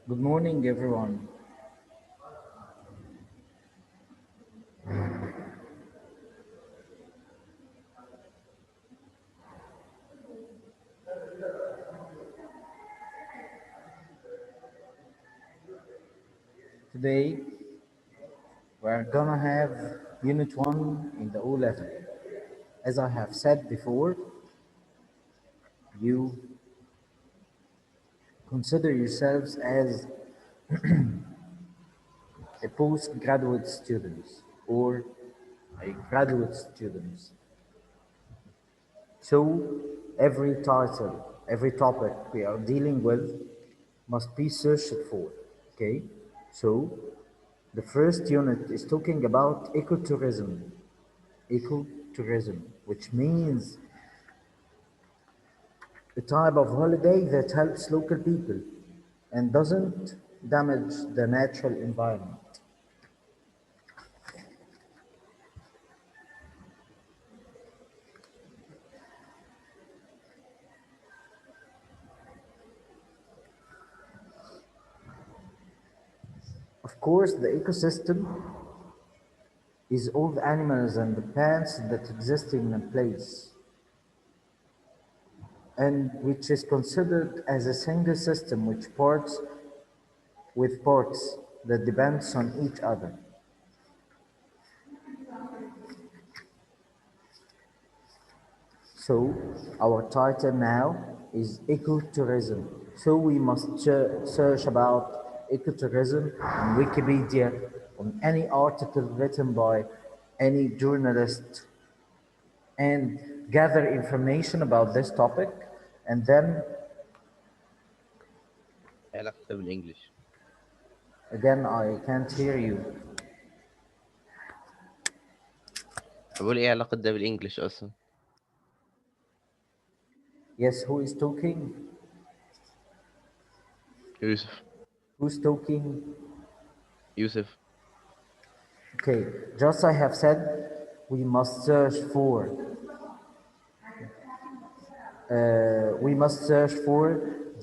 Good morning, everyone. Today, we're gonna have Unit 1 in the O level. As I have said before, you consider yourselves as a postgraduate students or a graduate students. So every title, every topic we are dealing with must be searched for. Okay? So the first unit is talking about ecotourism. Ecotourism, which means a type of holiday that helps local people and doesn't damage the natural environment. Of course, the ecosystem is all the animals and the plants that exist in a place and which is considered as a single system with parts that depends on each other. So our title now is ecotourism. So we must search about ecotourism on Wikipedia, on any article written by any journalist, and gather information about this topic. And then ايه علاقته بالانجلش؟ again, I can't hear you. بقول ايه علاقة ده بالانجلش اصلا؟ Yes, who is talking? يوسف. Who's talking? يوسف. Okay, just I have said, we must search for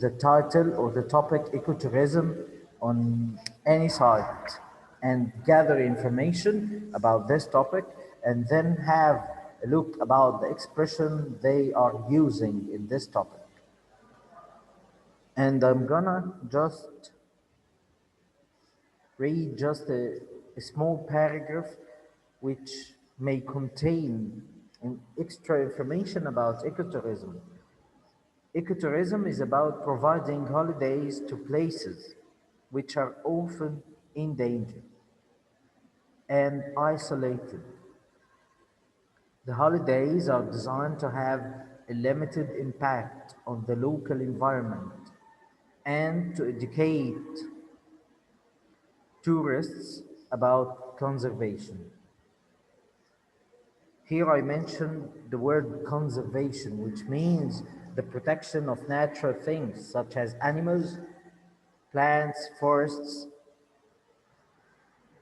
the title or the topic ecotourism on any site and gather information about this topic and then have a look about the expression they are using in this topic. And I'm gonna just read just a small paragraph which may contain extra information about ecotourism. Ecotourism is about providing holidays to places which are often endangered and isolated. The holidays are designed to have a limited impact on the local environment and to educate tourists about conservation. Here I mention the word conservation, which means the protection of natural things such as animals, plants, forests,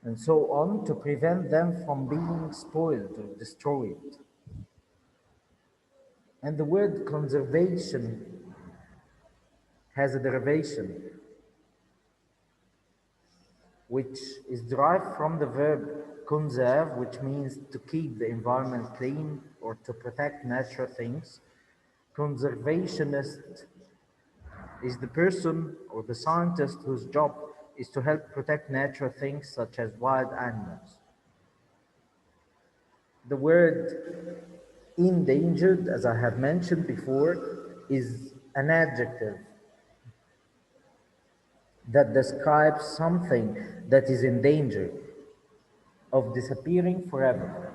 and so on to prevent them from being spoiled or destroyed. And the word conservation has a derivation which is derived from the verb conserve, which means to keep the environment clean or to protect natural things. Conservationist is the person or the scientist whose job is to help protect natural things such as wild animals. The word endangered, as I have mentioned before, is an adjective that describes something that is in danger of disappearing forever.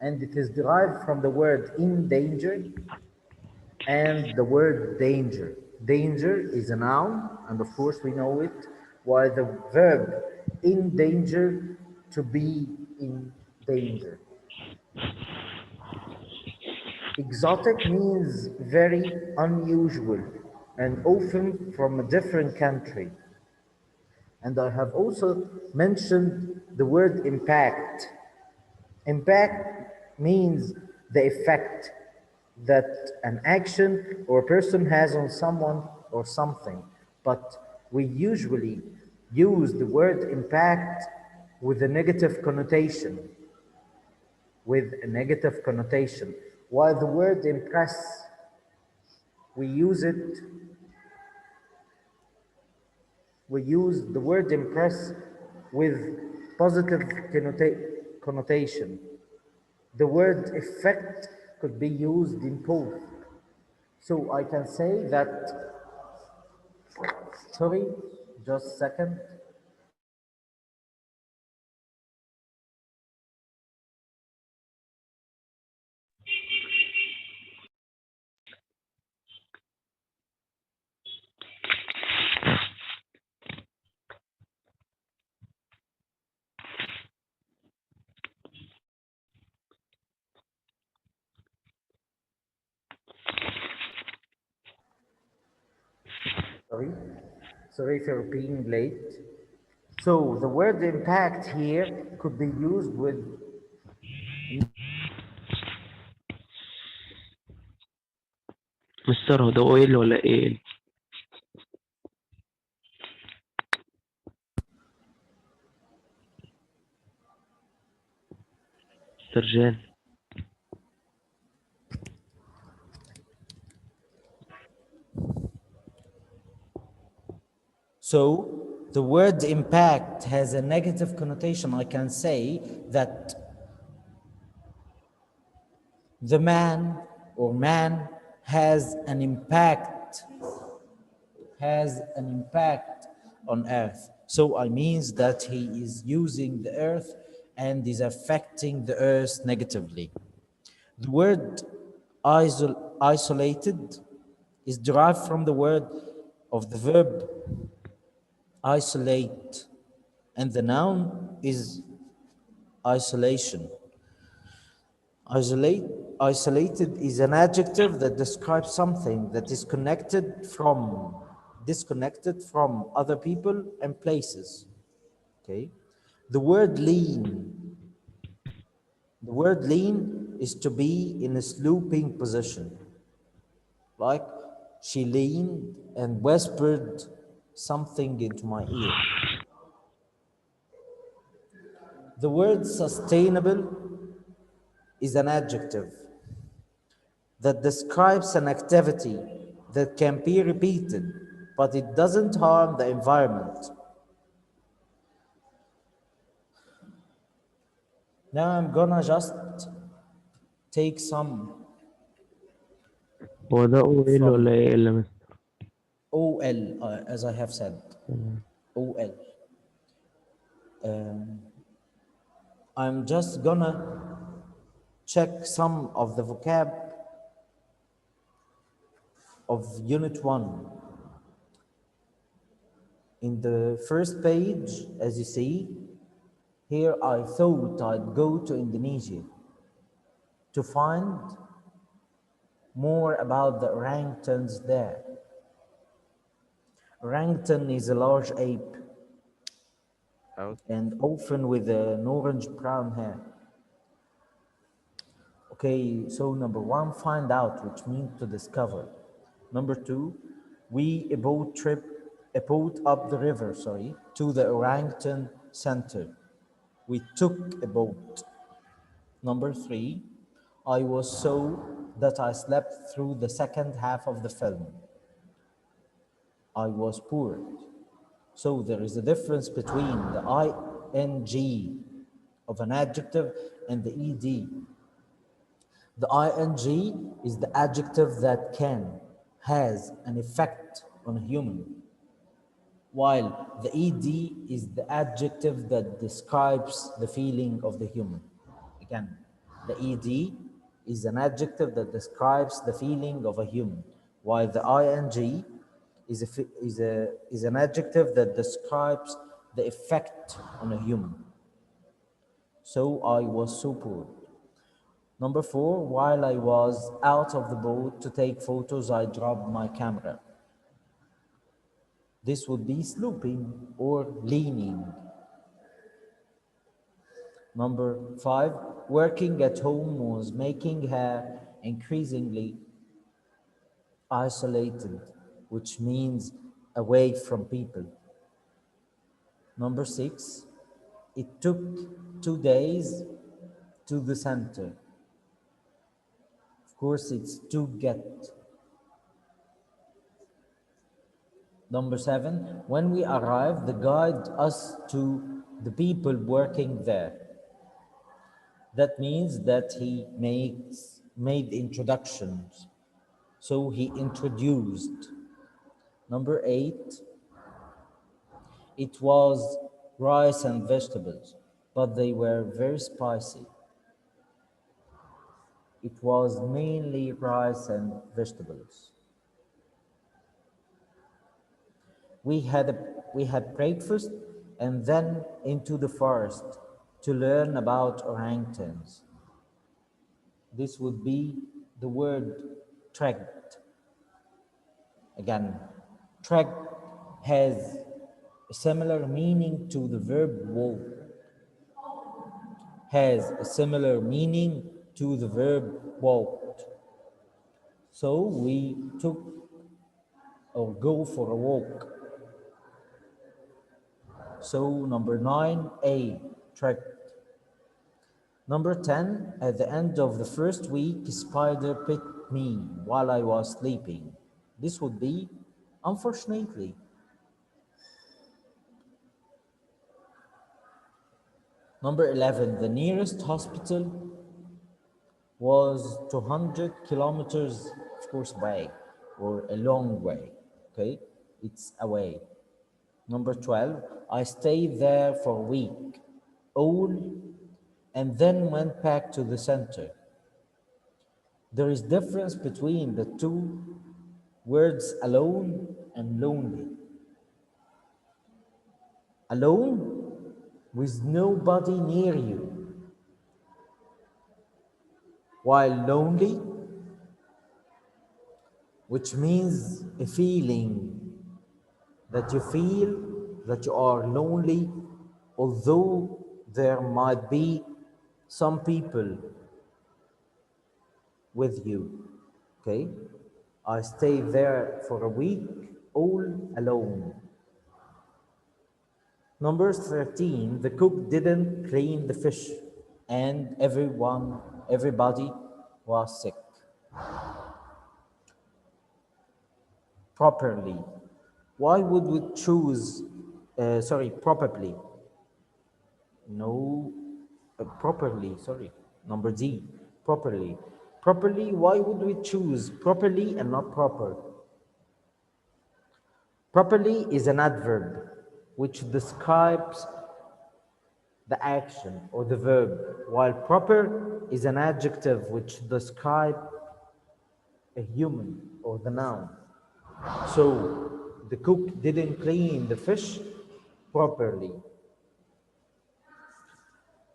And it is derived from the word endangered and the word danger. Danger is a noun, and of course we know it, while the verb endanger, to be in danger. Exotic means very unusual and often from a different country. And I have also mentioned the word impact. Impact means the effect that an action or a person has on someone or something. But we usually use the word impact with a negative connotation, while the word impress, we use it, we use the word impress with positive connotation. The word effect could be used in both. So I can say that, sorry, just a second. Sorry, sorry for being late. So the word impact here could be used with مستر هو ده اويل ولا ايه؟ مستر جان. So the word impact has a negative connotation. I can say that the man or man has an impact, on earth. So I means that he is using the earth and is affecting the earth negatively. The word isolated is derived from the word of the verb isolate, and the noun is isolation. Isolated is an adjective that describes something that is disconnected from other people and places. Okay. The word lean is to be in a sloping position. Like she leaned and whispered something into my ear. The word sustainable is an adjective that describes an activity that can be repeated, but it doesn't harm the environment. Now I'm gonna just take some هو ده اويل from ولا ايه اللي مستر؟ OL, as I have said. OL. I'm just gonna check some of the vocab of Unit 1. In the first page, as you see, here I thought I'd go to Indonesia to find more about the orangutans there. Orangutan is a large ape and often with an orange-brown hair. Okay, so number 1, find out, which means to discover. Number 2, a boat up the river, to the orangutan center. We took a boat. Number 3, I was so that I slept through the second half of the film. I was poor. So there is a difference between the ing of an adjective and the ed. The ing is the adjective that has an effect on a human, while the ed is the adjective that describes the feeling of the human. Again, the ed is an adjective that describes the feeling of a human, while the ing is an adjective that describes the effect on a human. So I was so poor. Number 4, while I was out of the boat to take photos, I dropped my camera. This would be sloping or leaning. Number 5, working at home was making her increasingly isolated, which means away from people. Number 6, it took 2 days to the center. Of course, it's to get. Number 7, when we arrived, the guide us to the people working there. That means that he made introductions. So he introduced. Number 8, it was rice and vegetables, but they were very spicy. It was mainly rice and vegetables. We had breakfast and then into the forest to learn about orangutans. This would be the word trekked. Again, trek has a similar meaning to the verb walk, has a similar meaning to the verb walked. So we took or go for a walk. So number 9, trekked. Number 10, at the end of the first week, a spider bit me while I was sleeping. This would be unfortunately. Number 11, the nearest hospital was 200 kilometers, of course, away, or a long way, okay? It's away. Number 12, I stayed there for a week, all, and then went back to the center. There is difference between the two words alone and lonely. Alone, with nobody near you, while lonely, which means a feeling that you feel that you are lonely, although there might be some people with you. Okay? I stayed there for a week all alone. Number 13, the cook didn't clean the fish and everybody was sick. Properly. Why would we choose, probably? No, properly, sorry. Number D, properly. Properly, why would we choose properly and not proper? Properly is an adverb which describes the action or the verb, while proper is an adjective which describes a human or the noun. So the cook didn't clean the fish properly.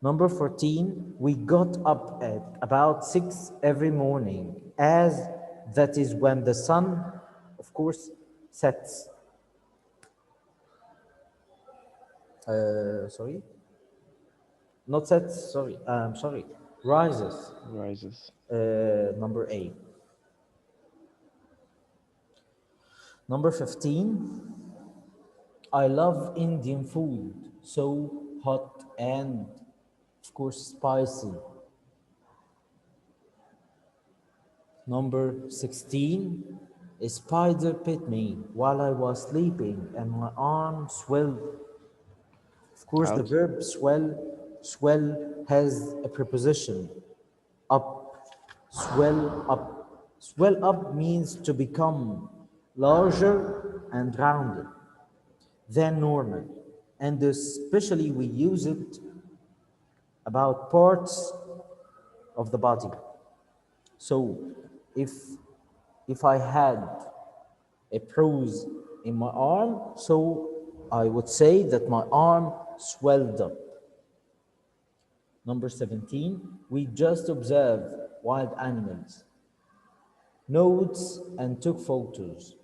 Number 14, we got up at about 6 every morning, as that is when the sun, of course, sets. Sorry? Not sets, sorry, rises. Rises. Number 8. Number 15, I love Indian food, so hot and, of course, spicy. Number 16, a spider bit me while I was sleeping and my arm swelled. Of course, the Out. verb swell has a preposition, up, swell up. Swell up means to become larger and rounded than normal. And especially we use it about parts of the body. So if I had a bruise in my arm, so I would say that my arm swelled up. Number 17, we just observed wild animals, notes and took photos.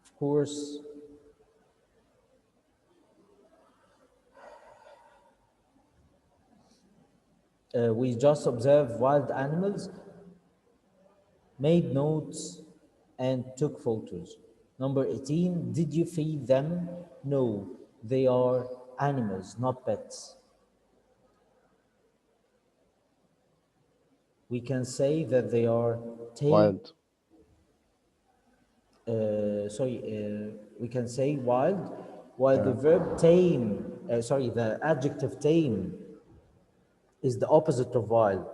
Of course, we just observed wild animals, made notes and took photos. Number 18, did you feed them? No, they are animals, not pets. We can say that they are tame. wild. We can say wild, while the verb tame, the adjective tame is the opposite of wild,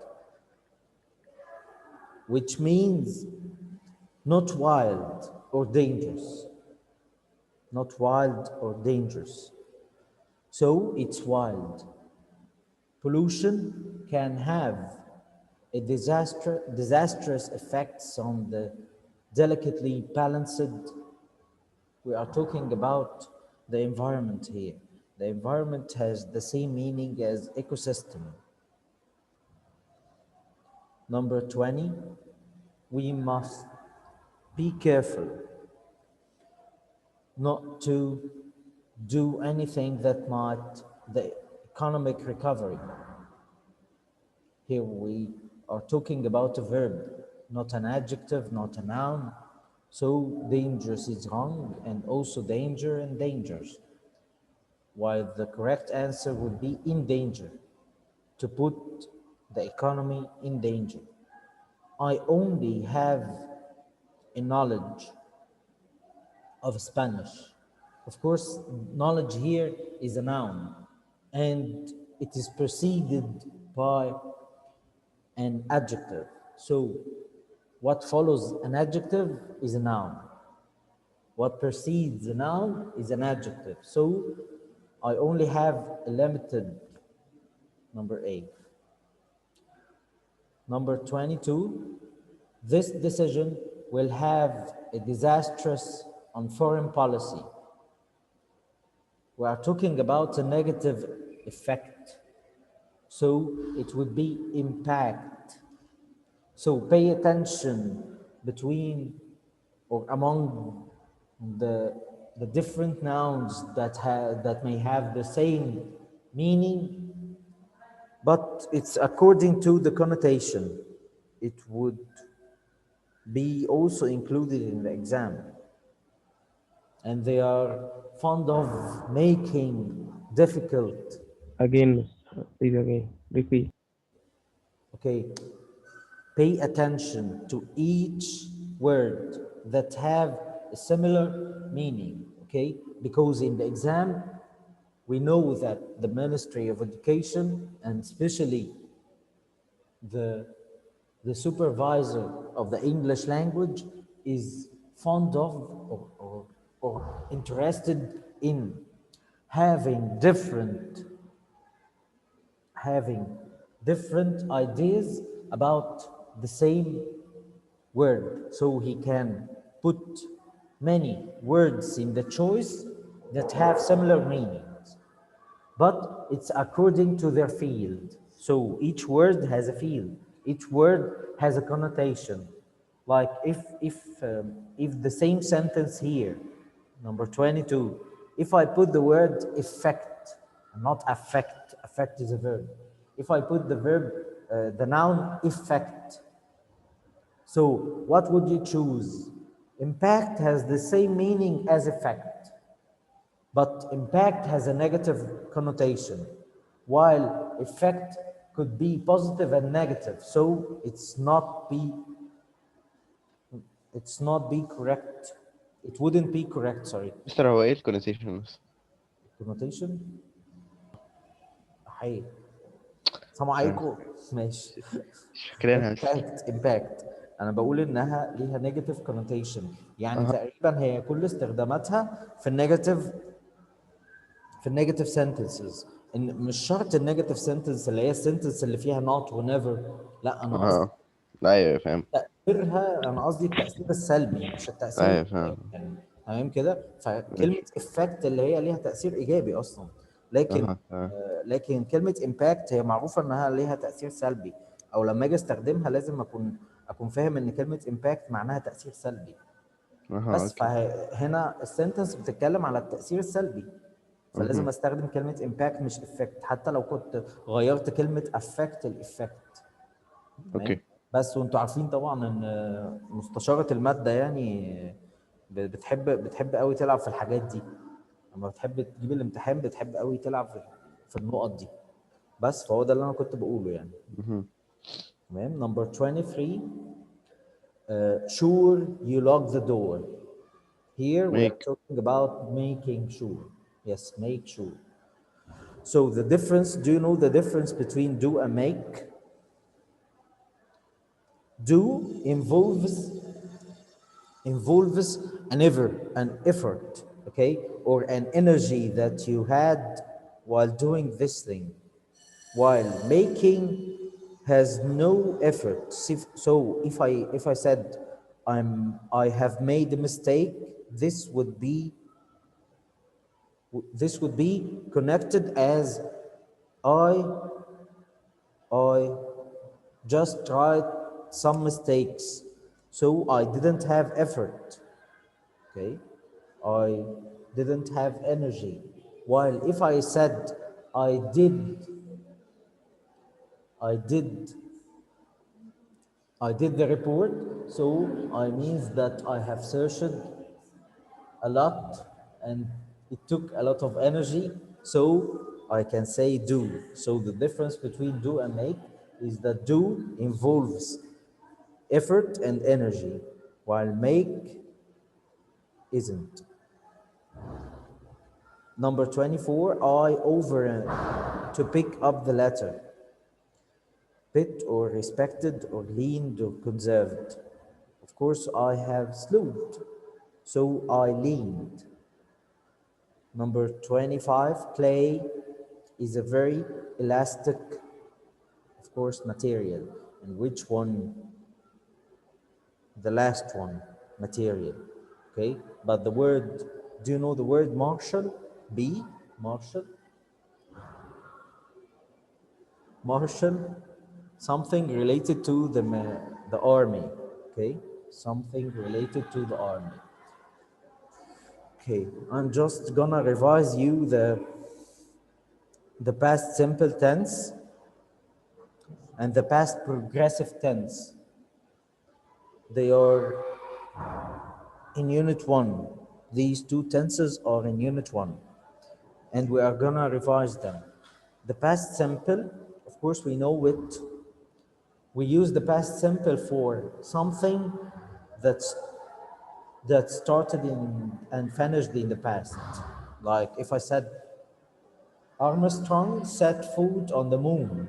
which means not wild or dangerous. Not wild or dangerous. So it's wild. Pollution can have a disastrous effects on the delicately balanced. We are talking about the environment here. The environment has the same meaning as ecosystem. Number 20, we must be careful not to do anything that might the economic recovery. Here we are talking about a verb, not an adjective, not a noun. So dangerous is wrong, and also danger and dangers. While the correct answer would be in danger, to put the economy in danger. I only have a knowledge of Spanish. Of course, knowledge here is a noun, and it is preceded by an adjective. So what follows an adjective is a noun. What precedes a noun is an adjective. So I only have a limited number 8. Number 22, this decision will have a disastrous on foreign policy. We are talking about a negative effect. So it would be impact. So pay attention between or among the different nouns that may have the same meaning, but it's according to the connotation. It would be also included in the exam. And they are fond of making difficult. Again, please again. Repeat. Okay, pay attention to each word that have a similar meaning, okay? Because in the exam, we know that the Ministry of Education, and especially the supervisor of the English language, is fond of or interested in having different ideas about the same word. So he can put many words in the choice that have similar meanings, but it's according to their field. So each word has a field. Each word has a connotation. Like if the same sentence here, number 22, if I put the word effect, not affect, affect is a verb. If I put the verb, the noun effect, so what would you choose? Impact has the same meaning as effect, but impact has a negative connotation, while effect could be positive and negative. So it's not be correct. It wouldn't be correct, sorry. مستر هو ايه الكونوتيشن بس؟ connotation. حي السلام عليكم. ماشي. مش فاكرينها بس. impact انا بقول انها ليها نيجاتيف connotation، يعني تقريبا هي كل استخداماتها في النيجاتيف sentences. ان مش شرط النيجاتيف sentence اللي هي السنتنس اللي فيها not و never، لا انا قصدي ايوه فاهم. تأثيرها، انا قصدي التأثير السلبي مش التأثير ايوه الإيجابي. فاهم. يعني تمام كده. فكلمة effect اللي هي ليها تأثير إيجابي أصلا، لكن لكن كلمة impact هي معروفة إنها ليها تأثير سلبي، أو لما أجي أستخدمها لازم أكون فاهم إن كلمة impact معناها تأثير سلبي. بس فهنا السنتنس بتتكلم على التأثير السلبي، فلازم استخدم كلمة impact مش effect، حتى لو كنت غيرت كلمة affect الeffect. اوكي بس وانتوا عارفين طبعا ان مستشارة المادة يعني بتحب قوي تلعب في الحاجات دي. لما بتحب تجيب الامتحان بتحب قوي تلعب في النقط دي. بس فهو ده اللي انا كنت بقوله يعني. مهم. تمام. Number 23. Sure you lock the door. Here we are make talking about making sure. Yes, make sure. So the difference, do you know the difference between do and make? Do involves an effort, okay, or an energy that you had while doing this thing, while making has no effort. So if I said I have made a mistake, this would be connected as I I just tried some mistakes, so I didn't have effort. Okay, I didn't have energy. While if I said I did, I did, I did the report, so I means that I have searched a lot and it took a lot of energy, so I can say do. So the difference between do and make is that do involves effort and energy, while make isn't. Number 24, I over to pick up the letter. Bit or respected or leaned or conserved. Of course, I have slewed, so I leaned. Number 25, clay is a very elastic, of course, material. And which one? The last one, material. Okay, but the word, do you know the word marshal? B, marshal? Marshal, something related to the army. Okay, something related to the army. Okay, I'm just gonna revise you the past simple tense and the past progressive tense. They are in unit 1. These two tenses are in unit 1, and we are gonna revise them. The past simple, of course, we know it. We use the past simple for something that's that started in and finished in the past. Like if I said Armstrong set foot on the moon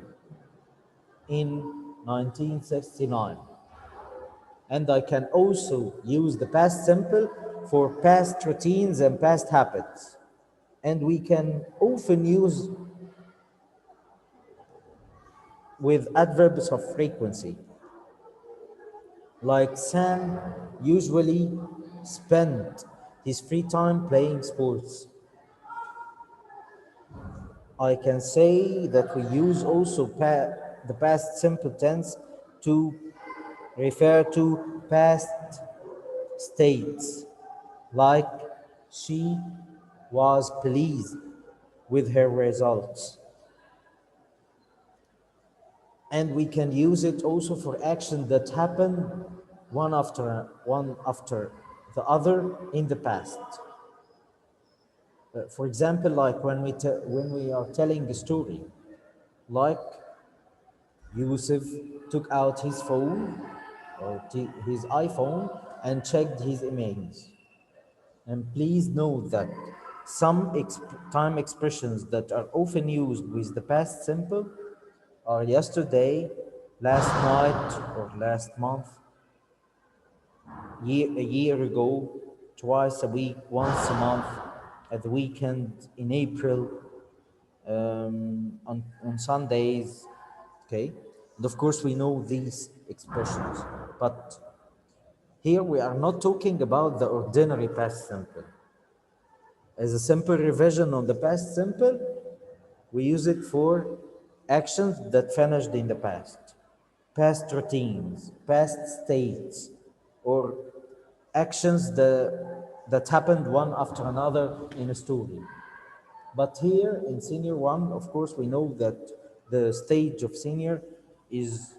in 1969. And I can also use the past simple for past routines and past habits. And we can often use with adverbs of frequency. Like Sam usually spent his free time playing sports. I can say that we use also the past simple tense to refer to past states, like she was pleased with her results. And we can use it also for action that happened one after the other in the past. For example, like when we are telling a story, like Yusuf took out his phone or his iPhone and checked his emails. And please note that some time expressions that are often used with the past simple are yesterday, last night, or last month, a year ago, twice a week, once a month, at the weekend, in April, on Sundays, okay? And of course, we know these expressions, but here we are not talking about the ordinary past simple. As a simple revision on the past simple, we use it for actions that finished in the past, past routines, past states, or actions that happened one after another in a story. But here in senior 1, of course, we know that the stage of senior is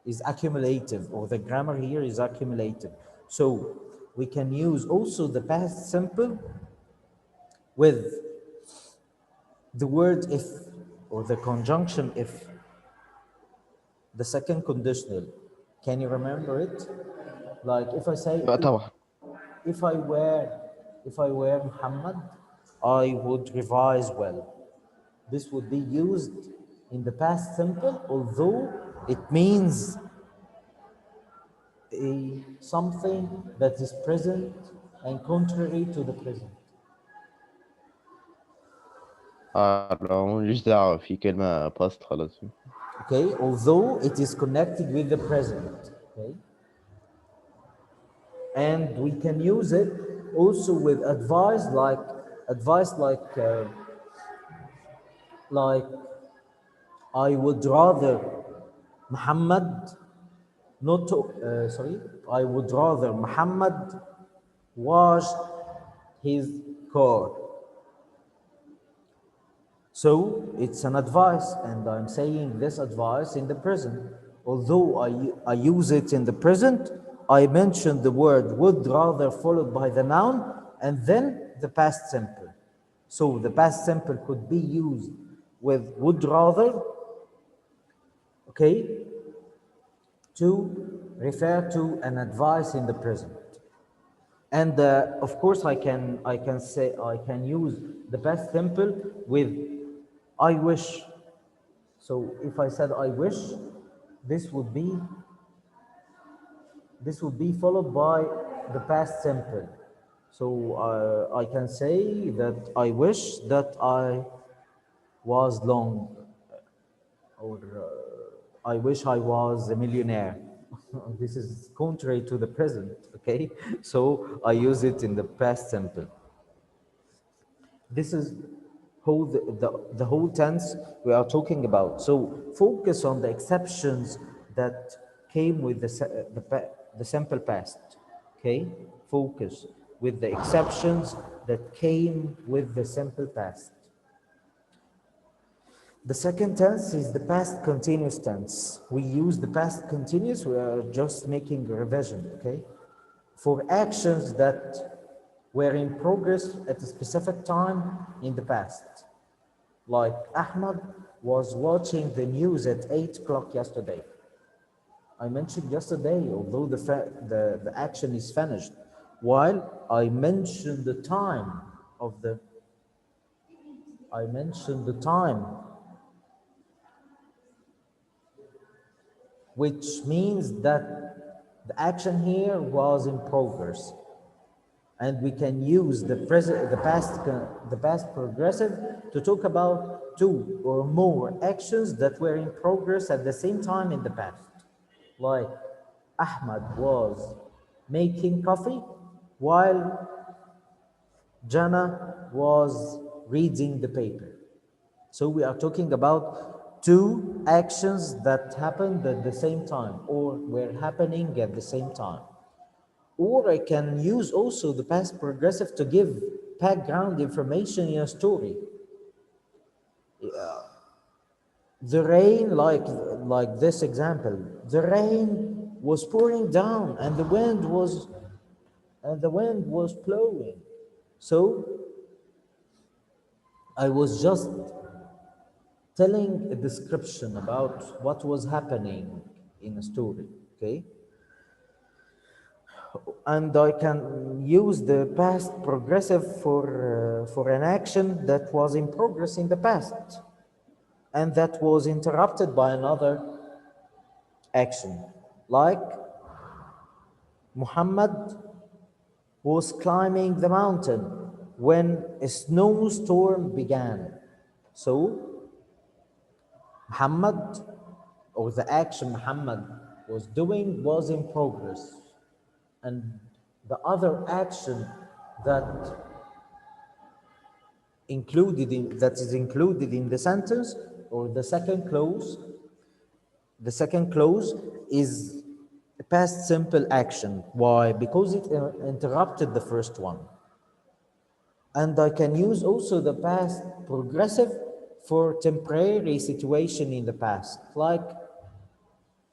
is accumulative, or the grammar here is accumulative. So we can use also the past simple with the word if, or the conjunction if, the second conditional. Can you remember it? Like if I say, لا طبعا. if I were if I were Muhammad, I would revise well. This would be used in the past simple, although it means something that is present and contrary to the present. لو ماليش دعوة في كلمة past خلاص. Okay, although it is connected with the present. Okay, and we can use it also with advice like I would rather Muhammad not to, sorry, I would rather Muhammad wash his car. So it's an advice, and I'm saying this advice in the present. Although I use it in the present, I mentioned the word would rather followed by the noun and then the past simple. So the past simple could be used with would rather, okay, to refer to an advice in the present. And of course, I can use the past simple with I wish. So if I said I wish, this would be followed by the past simple. So I can say that I wish that I was long, or I wish I was a millionaire. This is contrary to the present, okay? So I use it in the past simple. This is whole the whole tense we are talking about. So focus on the exceptions that came with the simple past, okay? Focus with the exceptions that came with the simple past. The second tense is the past continuous tense. We use the past continuous, we are just making a revision, okay? For actions that were in progress at a specific time in the past. Like Ahmad was watching the news at 8 o'clock yesterday. I mentioned yesterday, although the action is finished, while I mentioned the time which means that the action here was in progress. And we can use the past progressive to talk about two or more actions that were in progress at the same time in the past. Like Ahmad was making coffee while Jana was reading the paper. So we are talking about two actions that happened at the same time or were happening at the same time. Or I can use also the past progressive to give background information in a story. The rain, like this example, the rain was pouring down and the wind was blowing. So I was just telling a description about what was happening in a story, okay? And I can use the past progressive for an action that was in progress in the past and that was interrupted by another action. Like Muhammad was climbing the mountain when a snowstorm began. So Muhammad, or the action Muhammad was doing, was in progress. And the other action that is included in the sentence, or the second clause is a past simple action. Why? Because it interrupted the first one. And I can use also the past progressive for temporary situation in the past, like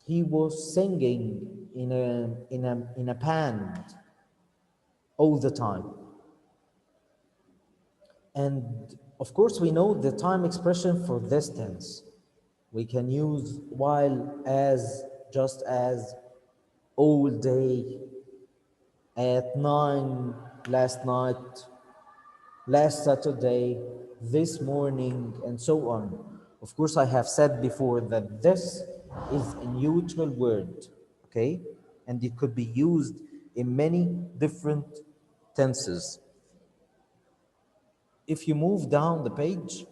He was singing in a band all the time. And of course, we know the time expression for this tense. We can use while, as, just as, all day, at 9, last night, last Saturday, this morning, and so on. Of course, I have said before that this is a neutral word, okay? And it could be used in many different tenses. If you move down the page,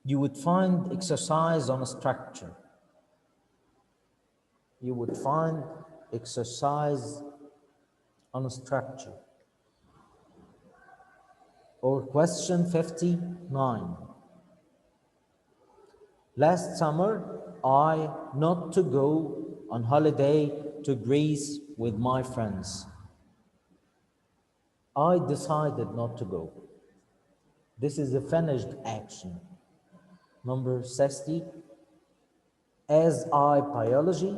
you would find exercise on a structure. You would find exercise on a structure. Or question 59. Last summer, I not to go on holiday to Greece with my friends. I decided not to go. This is a finished action. Number 60. As I biology,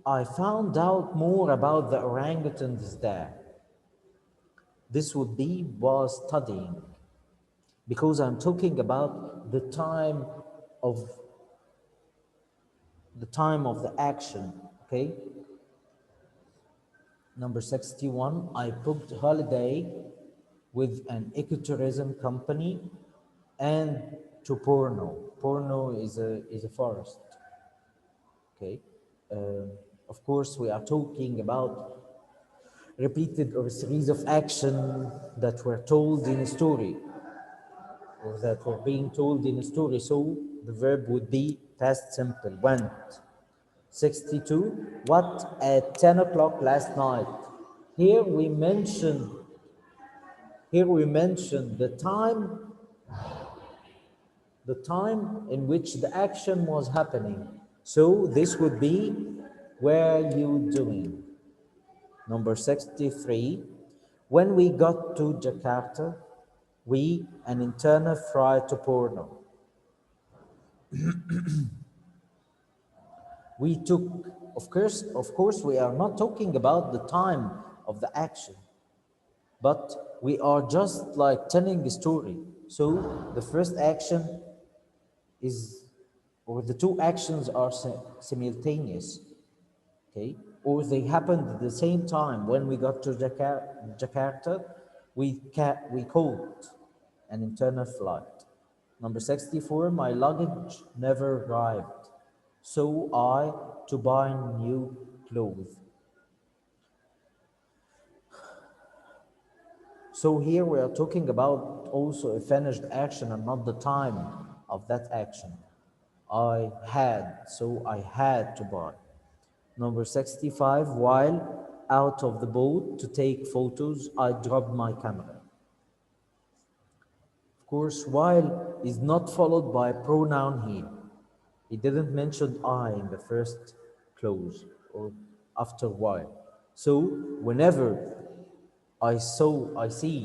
I found out more about the orangutans there. This would be was studying, because I'm talking about the time of the action, okay? Number 61, I booked holiday with an ecotourism company and to Porno. Porno is a forest, okay? Of course, we are talking about repeated or a series of action that were told in a story or that were being told in a story. So the verb would be past simple, went. 62, what at 10 o'clock last night? Here we mentioned the time in which the action was happening. So this would be were you doing? Number 63, when we got to Jakarta, we an internal flight to Porno. We took, of course, we are not talking about the time of the action, but we are just like telling a story. So the first action is, or the two actions are simultaneous, okay? Or they happened at the same time. When we got to Jakarta, we caught an internal flight. Number 64, my luggage never arrived, so I to buy new clothes. So here we are talking about also a finished action and not the time of that action. I had, so I had to buy. Number 65, while out of the boat to take photos, I dropped my camera. Of course, while is not followed by a pronoun here. He didn't mention I in the first clause or after while. So whenever I see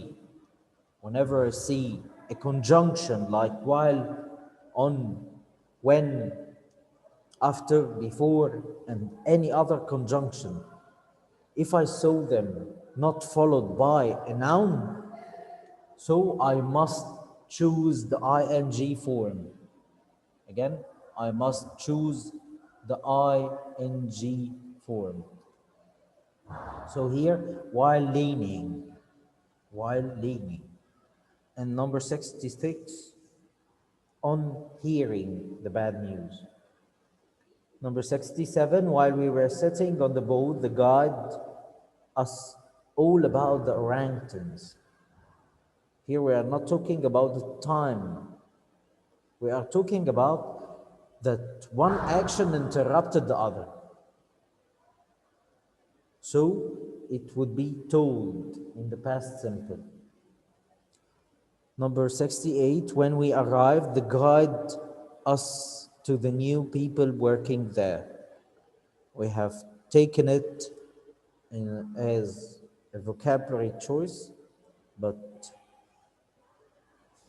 a conjunction like while, on, when, after, before, and any other conjunction, if I saw them not followed by a noun, so I must choose the ing form. Again, I must choose the ing form. So here, while leaning. And number 66, on hearing the bad news. Number 67, while we were sitting on the boat, the guide us all about the orangutans. Here we are not talking about the time. We are talking about that one action interrupted the other. So it would be told in the past simple. Number 68, when we arrived, the guide us to the new people working there. We have taken it as a vocabulary choice, but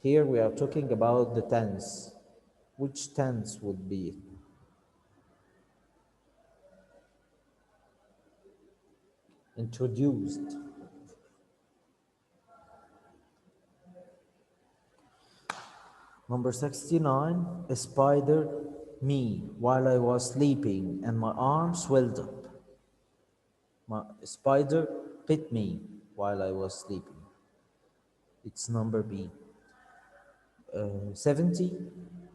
here we are talking about the tense. which tense would be it? Introduced. Number 69, a spider me while I was sleeping and my arm swelled up. A spider bit me while I was sleeping. It's number B. 70,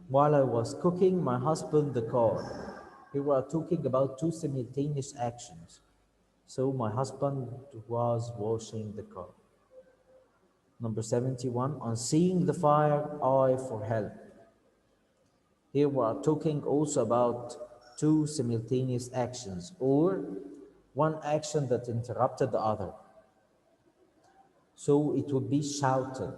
while I was cooking my husband the car. Here we are talking about two simultaneous actions. So my husband was washing the car. Number 71, on seeing the fire, I for help. Here we are talking also about two simultaneous actions or one action that interrupted the other. So it would be shouted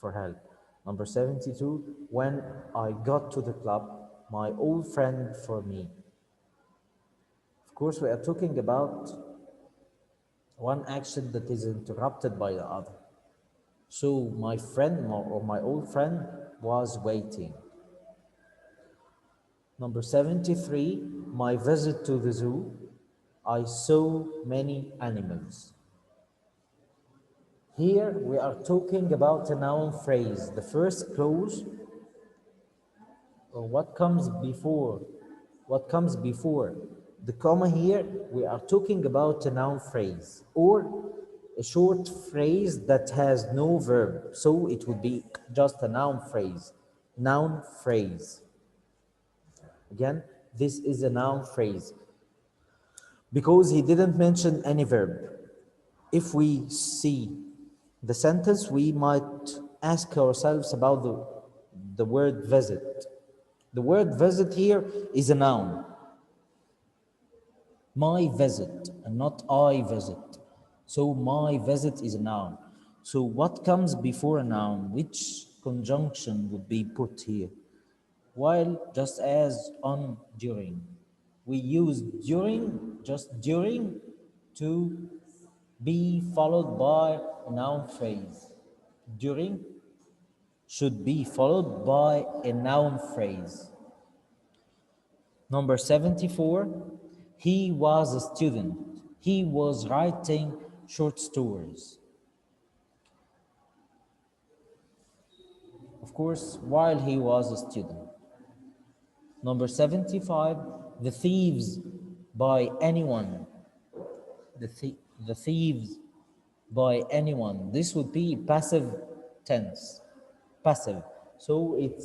for help. Number 72, when I got to the club, my old friend for me. Of course, we are talking about one action that is interrupted by the other. So my friend or my old friend was waiting. Number 73, my visit to the zoo, I saw many animals. Here we are talking about a noun phrase. The first clause, or what comes before the comma. Here we are talking about a noun phrase or a short phrase that has no verb, so it would be just a noun phrase. Noun phrase. Again, this is a noun phrase because he didn't mention any verb. If we see the sentence, we might ask ourselves about the word visit. The word visit here is a noun. My visit and not I visit. So my visit is a noun. So what comes before a noun? Which conjunction would be put here? While, just as, on, during. We use during, just during, to be followed by a noun phrase. During should be followed by a noun phrase. Number 74, he was a student. He was writing short stories. Of course, while he was a student. Number 75, the thieves by anyone. The thieves by anyone. This would be passive tense. Passive. So it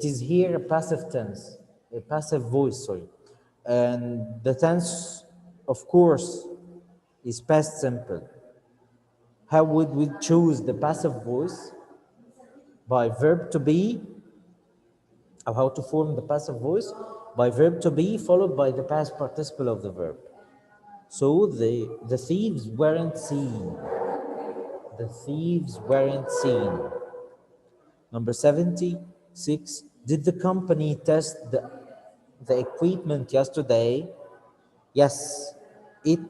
is here a passive tense, a passive voice, sorry. And the tense, of course, is past simple. How would we choose the passive voice? By verb to be, or how to form the passive voice? By verb to be followed by the past participle of the verb. So the thieves weren't seen. The thieves weren't seen. Number 76, did the company test the equipment yesterday? Yes, it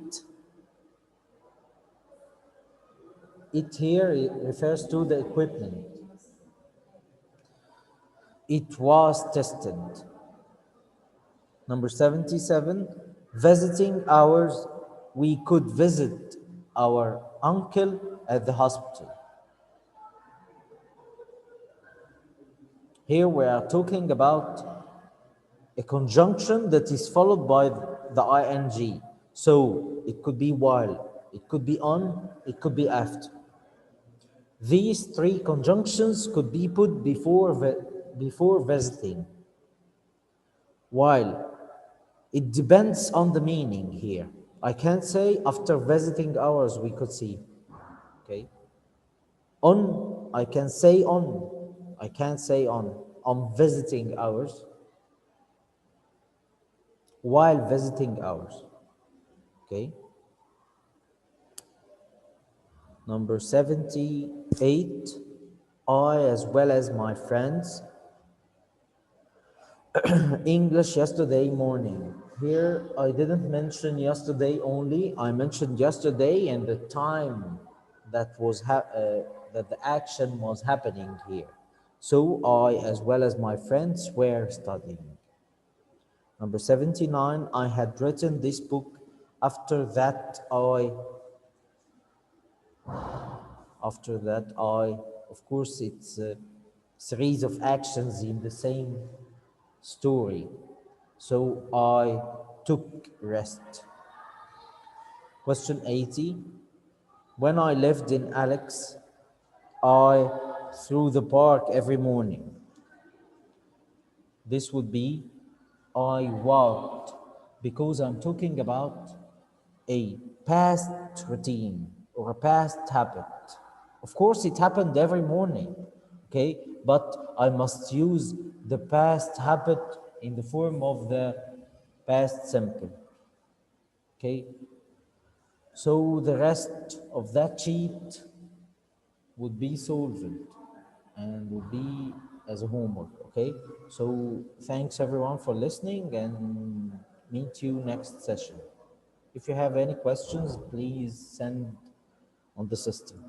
here it refers to the equipment. It was tested. Number 77, visiting hours. We could visit our uncle at the hospital. Here we are talking about a conjunction that is followed by the ing. So it could be while, it could be on, it could be after. These three conjunctions could be put before visiting. While it depends on the meaning here. I can't say after visiting hours we could see. Okay. On, I can say on. I can't say on visiting hours. While visiting hours. Okay. Number 78, I as well as my friends English yesterday morning. Here I didn't mention yesterday only. I mentioned yesterday and the time that that the action was happening here. So I, as well as my friends, were studying. Number 79, I had written this book. After that, of course, it's a series of actions in the same story. So I took rest. Question 80, when I lived in Alex, I through the park every morning. This would be I walked, because I'm talking about a past routine or a past habit. Of course, it happened every morning, okay? But I must use the past habit in the form of the past simple, okay? So the rest of that sheet would be solved and would be as a homework, okay? So thanks everyone for listening, and meet you next session. If you have any questions, please send on the system.